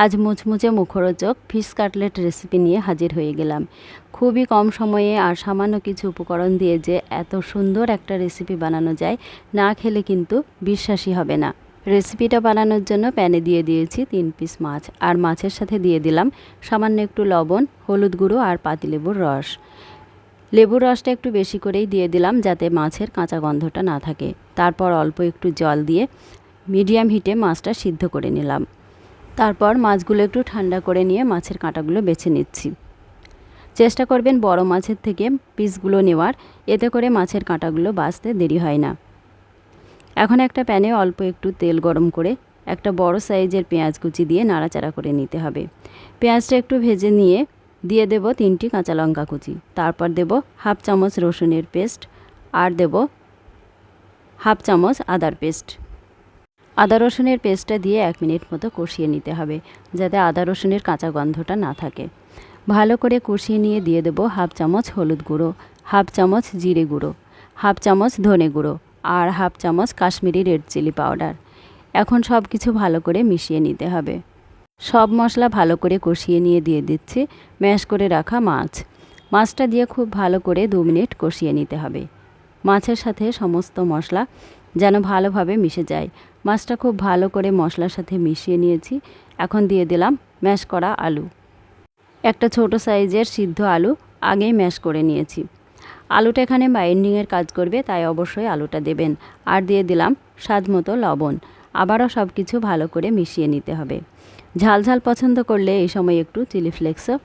আজ মুচমুচে মুখরোচক ফিশ কাটলেট রেসিপি নিয়ে হাজির হয়ে গেলাম। খুবই কম সময়ে আর সামান্য কিছু উপকরণ দিয়ে যে এত সুন্দর একটা রেসিপি বানানো যায়, না খেলে কিন্তু বিশ্বাসই হবে না। রেসিপিটা বানানোর জন্য প্যানে দিয়ে দিয়েছি 3 পিস মাছ, আর মাছের সাথে দিয়ে দিলাম সামান্য একটু লবণ, হলুদ গুঁড়ো আর পাতিলেবুর রস। লেবুর রসটা একটু বেশি করেই দিয়ে দিলাম যাতে মাছের কাঁচা গন্ধটা না থাকে। তারপর অল্প একটু জল দিয়ে মিডিয়াম হিটে মাছটা সিদ্ধ করে নিলাম। তারপর মাছগুলো একটু ঠান্ডা করে নিয়ে মাছের কাঁটাগুলো বেছে নিচ্ছি। চেষ্টা করবেন বড় মাছের থেকে পিসগুলো নেওয়ার, এতে করে মাছের কাঁটাগুলো বাছতে দেরি হয় না। এখন একটা প্যানে অল্প একটু তেল গরম করে একটা বড় সাইজের পেঁয়াজ কুচি দিয়ে নাড়াচাড়া করে নিতে হবে। পেঁয়াজটা একটু ভেজে নিয়ে দিয়ে দেব 3টি কাঁচা লঙ্কা কুচি, তারপর দেব হাফ চামচ রসুনের পেস্ট আর দেব হাফ চামচ আদার পেস্ট। আদা রসুনের পেস্টটা দিয়ে 1 মিনিট মতো কষিয়ে নিতে হবে, যাতে আদা রসুনের কাঁচা গন্ধটা না থাকে। ভালো করে কষিয়ে নিয়ে দিয়ে দেব হাফ চামচ হলুদ গুঁড়ো, হাফ চামচ জিরে গুঁড়ো, হাফ চামচ ধনে গুঁড়ো আর হাফ চামচ কাশ্মীরি রেড চিলি পাউডার। এখন সব কিছু ভালো করে মিশিয়ে নিতে হবে। সব মশলা ভালো করে কষিয়ে নিয়ে দিয়ে দিচ্ছি ম্যাশ করে রাখা মাছ। মাছটা দিয়ে খুব ভালো করে 2 মিনিট কষিয়ে নিতে হবে। মাছের সাথে সমস্ত মশলা যেন ভালোভাবে মিশে যায়। মাছটা খুব ভালো করে মশলার সাথে মিশিয়ে নিয়েছি। এখন দিয়ে দিলাম ম্যাশ করা আলু। একটা ছোট সাইজের সিদ্ধ আলু আগেই ম্যাশ করে নিয়েছি। আলুটা এখানে বাইন্ডিংয়ের কাজ করবে, তাই অবশ্যই আলুটা দেবেন। আর দিয়ে দিলাম স্বাদ মতো লবণ। আবারও সব কিছু ভালো করে মিশিয়ে নিতে হবে। ঝাল ঝাল পছন্দ করলে এই সময় একটু চিলি ফ্লেক্সও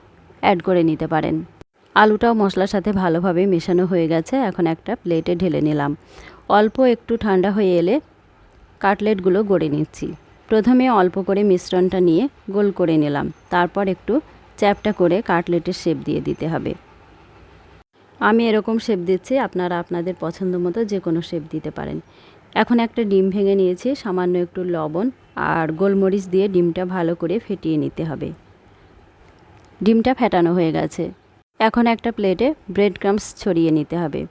অ্যাড করে নিতে পারেন। আলুটাও মশলার সাথে ভালোভাবে মেশানো হয়ে গেছে। এখন একটা প্লেটে ঢেলে নিলাম। অল্প একটু ঠান্ডা হয়ে এলে কাটলেটগুলো গড়ে নিচ্ছি। প্রথমে অল্প করে মিশ্রণটা নিয়ে গোল করে নিলাম, তারপর একটু চ্যাপটা করে কাটলেটের শেপ দিয়ে দিতে হবে। আমি এরকম শেপ দিচ্ছি, আপনারা আপনাদের পছন্দ মতো যে কোনো শেপ দিতে পারেন। এখন একটা ডিম ভেঙে নিয়েছি, সামান্য একটু লবণ আর গোলমরিচ দিয়ে ডিমটা ভালো করে ফেটিয়ে নিতে হবে। ডিমটা ফেটানো হয়ে গেছে। এখন একটা প্লেটে ব্রেড ক্রাম্বস ছড়িয়ে নিতে হবে।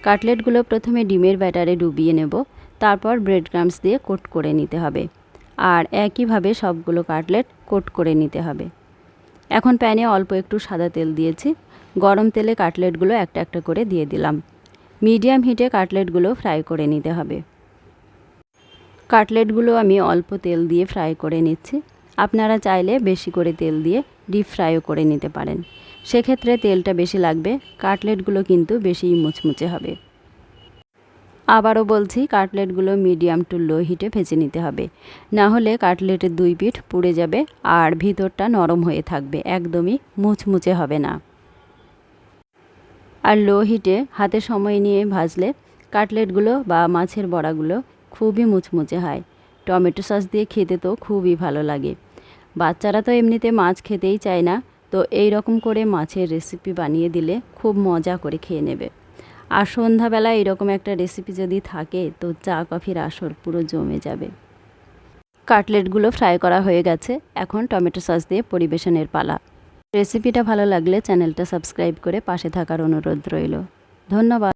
কাটলেটগুলো প্রথমে ডিমের ব্যাটারে ডুবিয়ে নেব, তারপর ব্রেড ক্রাম্বস দিয়ে কোট করে নিতে হবে। আর একইভাবে সবগুলো কাটলেট কোট করে নিতে হবে। এখন প্যানে অল্প একটু সাদা তেল দিয়েছি। গরম তেলে কাটলেটগুলো একটা একটা করে দিয়ে দিলাম। মিডিয়াম হিটে কাটলেটগুলো ফ্রাই করে নিতে হবে। কাটলেটগুলো আমি অল্প তেল দিয়ে ফ্রাই করে নিচ্ছি। আপনারা চাইলে বেশি করে তেল দিয়ে ডিপ ফ্রাইও করে নিতে পারেন। সেক্ষেত্রে তেলটা বেশি লাগবে, কাটলেটগুলো কিন্তু বেশি মুচমুচে হবে। আবারও বলছি, কাটলেটগুলো মিডিয়াম টু লো হিটে ভেজে নিতে হবে, না হলে কাটলেটের 2 পিঠ পুড়ে যাবে আর ভিতরটা নরম হয়ে থাকবে, একদমই মুচমুচে হবে না। আর লো হিটে হাতে সময় নিয়ে ভাজলে কাটলেটগুলো বা মাছের বড়াগুলো খুবই মুচমুচে হয়। টমেটো সস দিয়ে খেতে তো খুবই ভালো লাগে। বাচ্চারা তো এমনিতে মাছ খেতেই চায় না, তো এই রকম করে মাছের রেসিপি বানিয়ে দিলে খুব মজা করে খেয়ে নেবে। আর সন্ধ্যাবেলা এরকম একটা রেসিপি যদি থাকে তো চা কফির আসর পুরো জমে যাবে। কাটলেটগুলো ফ্রাই করা হয়ে গেছে। এখন টমেটো সস দিয়ে পরিবেশনের পালা। রেসিপিটা ভালো লাগলে চ্যানেলটা সাবস্ক্রাইব করে পাশে থাকার অনুরোধ রইল। ধন্যবাদ।